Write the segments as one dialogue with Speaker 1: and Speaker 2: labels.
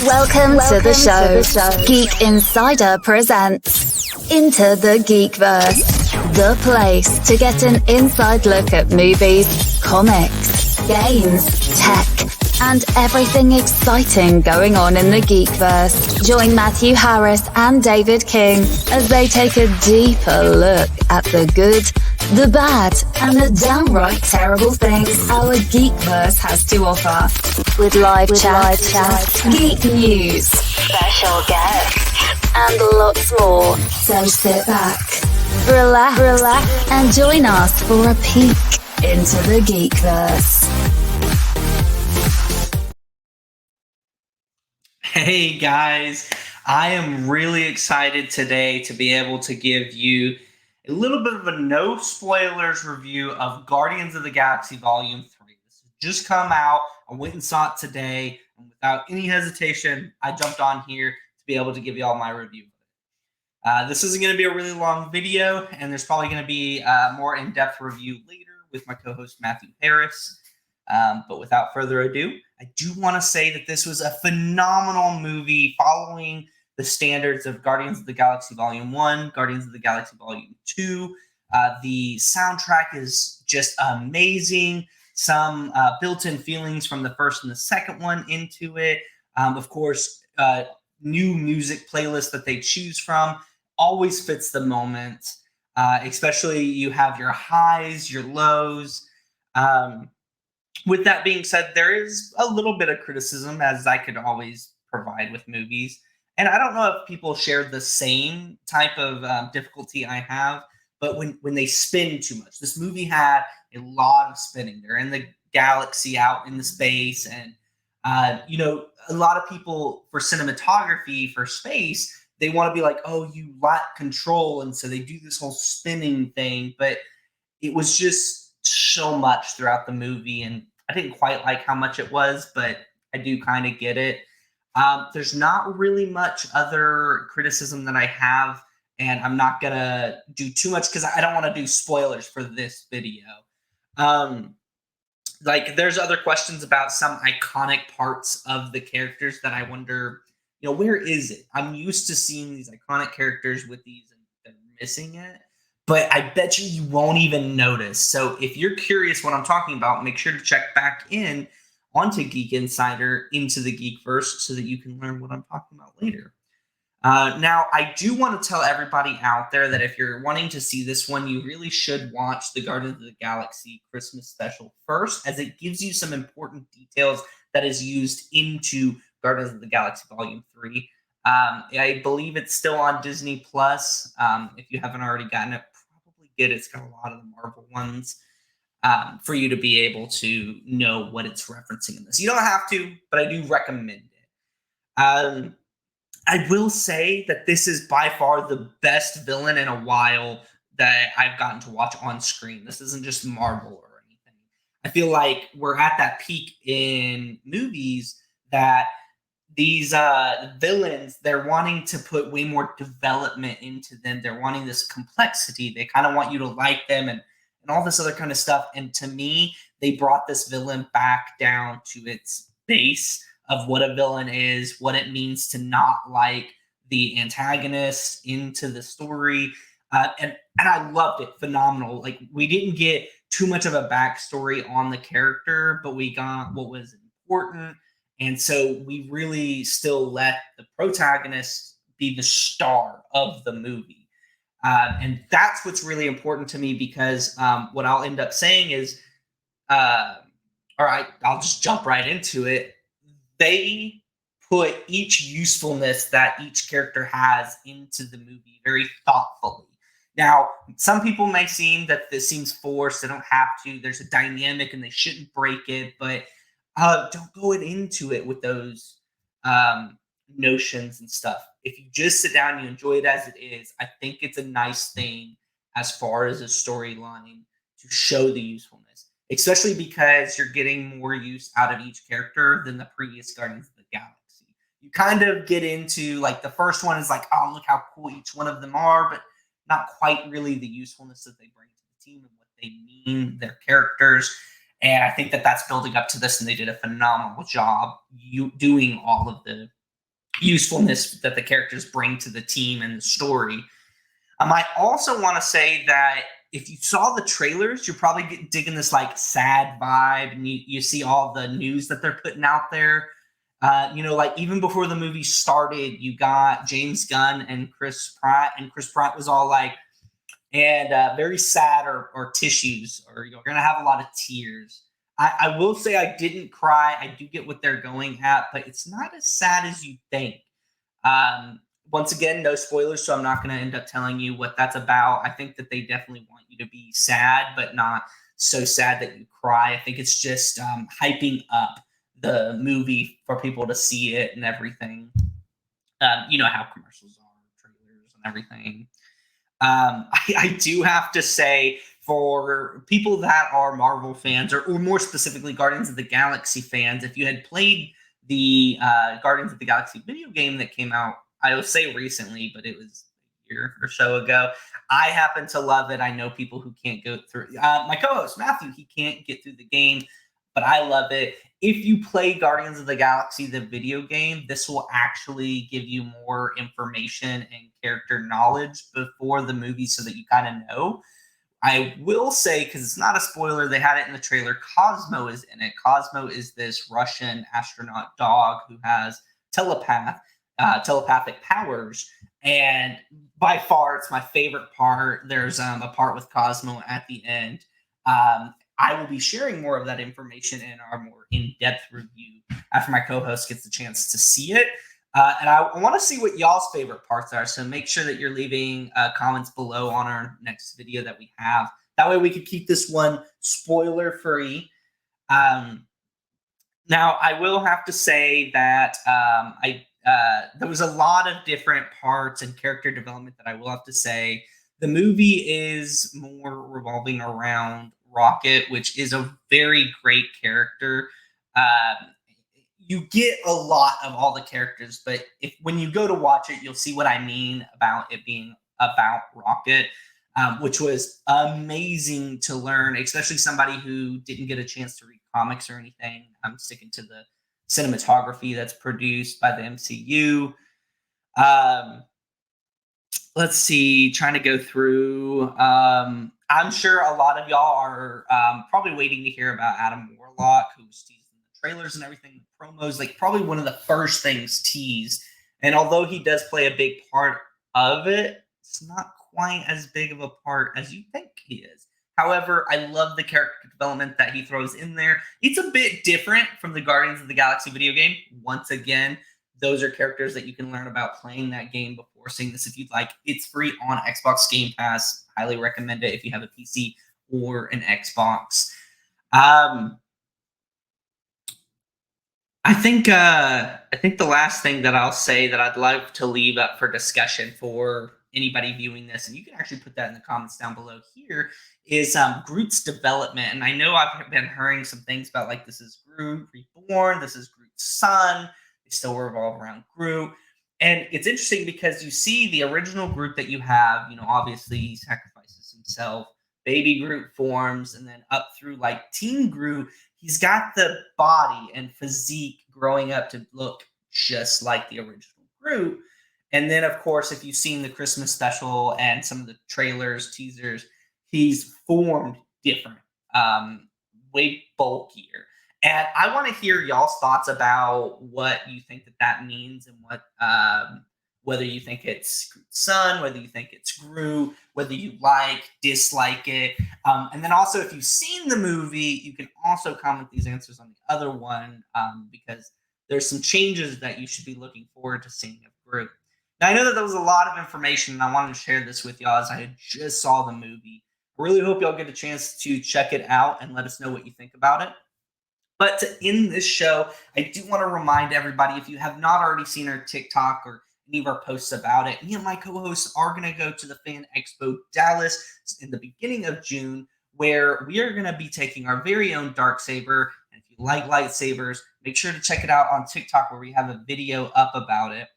Speaker 1: Welcome to the show. Geek Insider presents Into the GeekVerse, the place to get an inside look at movies, comics, games, tech, and everything exciting going on in the GeekVerse. Join Matthew Harris and David King as they take a deeper look at the good, the bad, and the downright terrible things our GeekVerse has to offer. With live chat, geek news, special guests, and lots more. So sit back, relax, and join us for a peek into the GeekVerse.
Speaker 2: Hey guys, I am really excited today to be able to give you a little bit of a no spoilers review of Guardians of the Galaxy Volume 3. This has just come out. I went and saw it today, and without any hesitation, I jumped on here to be able to give you all my review. This isn't going to be a really long video, and there's probably going to be a more in-depth review later with my co-host Matthew Harris. But without further ado, I do want to say that this was a phenomenal movie following the standards of Guardians of the Galaxy Volume 1, Guardians of the Galaxy Volume 2. The soundtrack is just amazing. Some built-in feelings from the first and the second one into it. Of course, new music playlist that they choose from always fits the moment. Especially you have your highs, your lows. With that being said, there is a little bit of criticism, as I could always provide with movies. And I don't know if people share the same type of difficulty I have, but when they spin too much. This movie had a lot of spinning. They're in the galaxy, out in the space, and a lot of people for cinematography, for space, they want to be like, oh, you lack control, and so they do this whole spinning thing. But it was just so much throughout the movie, and I didn't quite like how much it was, but I do kind of get it. There's not really much other criticism that I have, and I'm not going to do too much because I don't want to do spoilers for this video. There's other questions about some iconic parts of the characters that I wonder, where is it? I'm used to seeing these iconic characters with these, and they're missing it. But I bet you won't even notice. So if you're curious what I'm talking about, make sure to check back in onto Geek Insider, into the GeekVerse, so that you can learn what I'm talking about later. Now, I do want to tell everybody out there that if you're wanting to see this one, you really should watch the Guardians of the Galaxy Christmas special first, as it gives you some important details that is used into Guardians of the Galaxy Volume 3. I believe it's still on Disney Plus. If you haven't already gotten it, probably get it. It's got a lot of the Marvel ones for you to be able to know what it's referencing in this. You don't have to, but I do recommend it. I will say that this is by far the best villain in a while that I've gotten to watch on screen. This isn't just Marvel or anything. I feel like we're at that peak in movies that these villains, they're wanting to put way more development into them. They're wanting this complexity. They kind of want you to like them and all this other kind of stuff. And to me, they brought this villain back down to its base of what a villain is, what it means to not like the antagonist into the story. And I loved it. Phenomenal. Like, we didn't get too much of a backstory on the character, but we got what was important. And so we really still let the protagonist be the star of the movie. And that's what's really important to me, because what I'll end up saying is, all right, I'll just jump right into it. They put each usefulness that each character has into the movie very thoughtfully. Now, some people may seem that this seems forced. They don't have to. There's a dynamic and they shouldn't break it, but don't go into it with those notions and stuff. If you just sit down and you enjoy it as it is, I think it's a nice thing as far as a storyline to show the usefulness, especially because you're getting more use out of each character than the previous Guardians of the Galaxy. You kind of get into, like, the first one is like, oh, look how cool each one of them are, but not quite really the usefulness that they bring to the team and what they mean, their characters. And I think that that's building up to this, and they did a phenomenal job doing all of the usefulness that the characters bring to the team and the story. I also want to say that if you saw the trailers, you're probably digging this like sad vibe, and you see all the news that they're putting out there. Like even before the movie started, you got James Gunn and Chris Pratt, and Chris Pratt was all like, and very sad or tissues, or you're gonna have a lot of tears. I will say I didn't cry. I do get what they're going at, but it's not as sad as you think. Um, Once again, no spoilers, so I'm not going to end up telling you what that's about. I think that they definitely want you to be sad, but not so sad that you cry. I think it's just hyping up the movie for people to see it and everything. You know how commercials are, trailers and everything. I do have to say, for people that are Marvel fans, or more specifically Guardians of the Galaxy fans, if you had played the Guardians of the Galaxy video game that came out, I will say recently, but it was a year or so ago, I happen to love it. I know people who can't go through. My co-host Matthew, he can't get through the game, but I love it. If you play Guardians of the Galaxy, the video game, this will actually give you more information and character knowledge before the movie so that you kind of know. I will say, because it's not a spoiler, they had it in the trailer, Cosmo is in it. Cosmo is this Russian astronaut dog who has telepathic powers. And by far, it's my favorite part. There's a part with Cosmo at the end. I will be sharing more of that information in our more in-depth review after my co-host gets the chance to see it. And I want to see what y'all's favorite parts are. So make sure that you're leaving comments below on our next video that we have. That way we could keep this one spoiler-free. Now, I will have to say that there was a lot of different parts and character development that I will have to say. The movie is more revolving around Rocket, which is a very great character. You get a lot of all the characters, but when you go to watch it, you'll see what I mean about it being about Rocket, which was amazing to learn, especially somebody who didn't get a chance to read comics or anything. I'm sticking to the cinematography that's produced by the MCU. Let's see, trying to go through. I'm sure a lot of y'all are probably waiting to hear about Adam Warlock, who's teased in the trailers and everything, the promos, like probably one of the first things teased. And although he does play a big part of it, it's not quite as big of a part as you think he is. However, I love the character development that he throws in there. It's a bit different from the Guardians of the Galaxy video game. Once again, those are characters that you can learn about playing that game before seeing this if you'd like. It's free on Xbox Game Pass. Highly recommend it if you have a PC or an Xbox. I think the last thing that I'll say that I'd love to leave up for discussion for anybody viewing this, and you can actually put that in the comments down below here, is Groot's development. And I know I've been hearing some things about like this is Groot reborn, this is Groot's son. They still revolve around Groot. And it's interesting because you see the original Groot that you have, obviously he sacrifices himself. Baby Groot forms, and then up through like Teen Groot, he's got the body and physique growing up to look just like the original Groot. And then, of course, if you've seen the Christmas special and some of the trailers, teasers, he's formed different, way bulkier. And I want to hear y'all's thoughts about what you think that means and what, whether you think it's Groot's son, whether you think it's Groot, whether you dislike it. And then also, if you've seen the movie, you can also comment these answers on the other one because there's some changes that you should be looking forward to seeing of Groot. Now, I know that was a lot of information, and I wanted to share this with y'all as I just saw the movie. I really hope y'all get a chance to check it out and let us know what you think about it. But to end this show, I do want to remind everybody, if you have not already seen our TikTok or any of our posts about it, me and my co-hosts are going to go to the Fan Expo Dallas in the beginning of June, where we are going to be taking our very own darksaber. And if you like lightsabers, make sure to check it out on TikTok where we have a video up about it.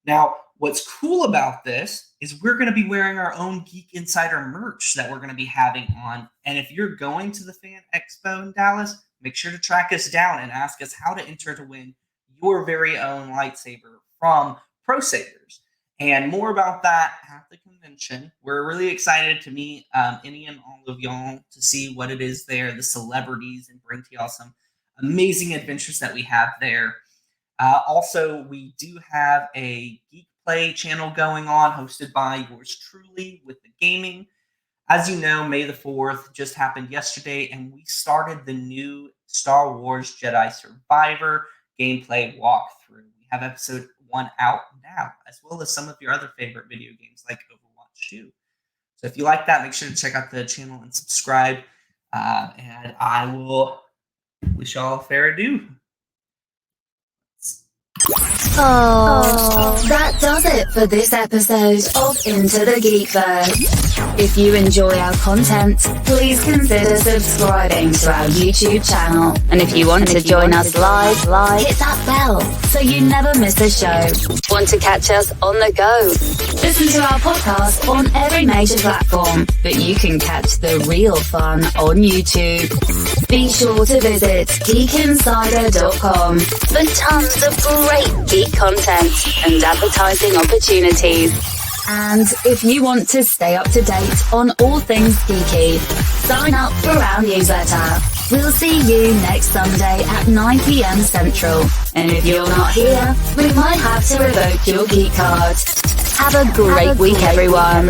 Speaker 2: Now, what's cool about this is we're going to be wearing our own Geek Insider merch that we're going to be having on. And if you're going to the Fan Expo in Dallas, make sure to track us down and ask us how to enter to win your very own lightsaber from Pro Savers. And more about that at the convention. We're really excited to meet any and all of y'all, to see what it is there, the celebrities, and bring to y'all some amazing adventures that we have there. Also, we do have a GeekPlay channel going on, hosted by yours truly with the gaming. As you know, May the 4th just happened yesterday, and we started the new Star Wars Jedi Survivor gameplay walkthrough. We have episode 1 out now, as well as some of your other favorite video games like Overwatch 2. So if you like that, make sure to check out the channel and subscribe. And I will wish y'all a fair adieu.
Speaker 1: Oh, that does it for this episode of Into the GeekVerse. If you enjoy our content, please consider subscribing to our YouTube channel. And if you want to join us live, hit that bell so you never miss a show. Want to catch us on the go? Listen to our podcast on every major platform, but you can catch the real fun on YouTube. Be sure to visit GeekInsider.com for tons of great geek content and advertising opportunities. And if you want to stay up to date on all things geeky, sign up for our newsletter. We'll see you next Sunday at 9 p.m. Central. And if you're not here, we might have to revoke your geek card. Have a great week, everyone.